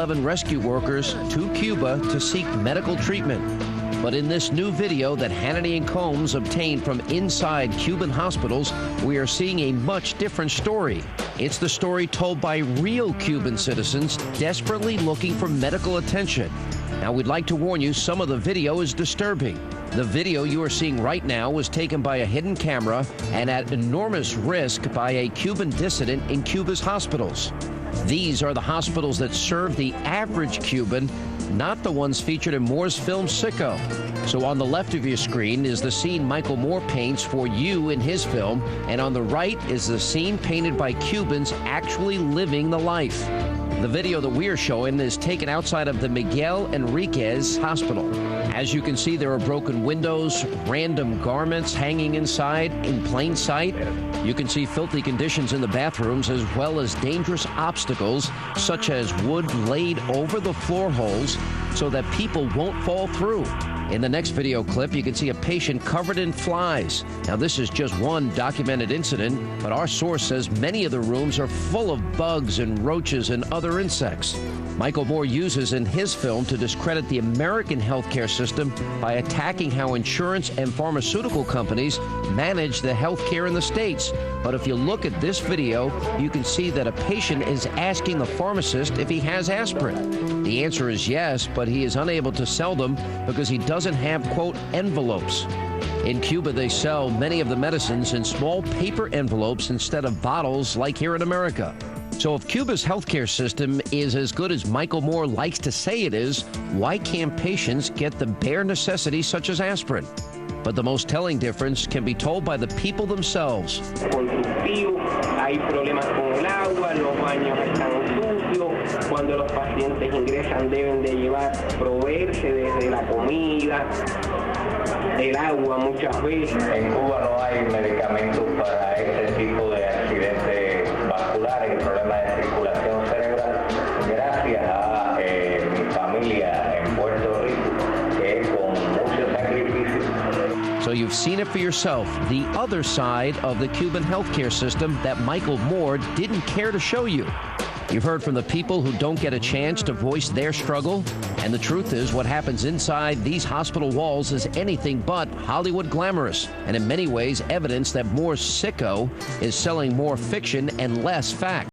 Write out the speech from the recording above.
11 rescue workers to Cuba to seek medical treatment. But in this new video that Hannity and Combs obtained from inside Cuban hospitals, we are seeing a much different story. It's the story told by real Cuban citizens desperately looking for medical attention. Now, we'd like to warn you, some of the video is disturbing. The video you are seeing right now was taken by a hidden camera and at enormous risk by a Cuban dissident in Cuba's hospitals. These are the hospitals that serve the average Cuban, not the ones featured in Moore's film Sicko. So on the left of your screen is the scene Michael Moore paints for you in his film, and on the right is the scene painted by Cubans actually living the life. The video that we are showing is taken outside of the Miguel Enriquez Hospital. As you can see, there are broken windows, random garments hanging inside in plain sight. You can see filthy conditions in the bathrooms, as well as dangerous obstacles, such as wood laid over the floor holes so that people won't fall through. In the next video clip, you can see a patient covered in flies. Now, this is just one documented incident, but our source says many of the rooms are full of bugs and roaches and other insects. Michael Moore uses in his film to discredit the American healthcare system by attacking how insurance and pharmaceutical companies manage the healthcare in the States. But if you look at this video, you can see that a patient is asking the pharmacist if he has aspirin. The answer is yes, but he is unable to sell them because he doesn't have, quote, envelopes. In Cuba, they sell many of the medicines in small paper envelopes instead of bottles like here in America. So if Cuba's healthcare system is as good as Michael Moore likes to say it is, why can't patients get the bare necessities such as aspirin? But the most telling difference can be told by the people themselves. Hay problemas con el agua, los baños están sucios, cuando los pacientes ingresan deben de proveerse desde la comida, el agua muchas veces. En Cuba no hay medicamentos para este tipo de accidentes vasculares y problemas de circulación cerebral, gracias a mi familia en Puerto Rico, que con mucho sacrificio. So you've seen it for yourself, the other side of the Cuban healthcare system that Michael Moore didn't care to show you. You've heard from the people who don't get a chance to voice their struggle, and the truth is what happens inside these hospital walls is anything but Hollywood glamorous, and in many ways evidence that Moore's Sicko is selling more fiction and less fact.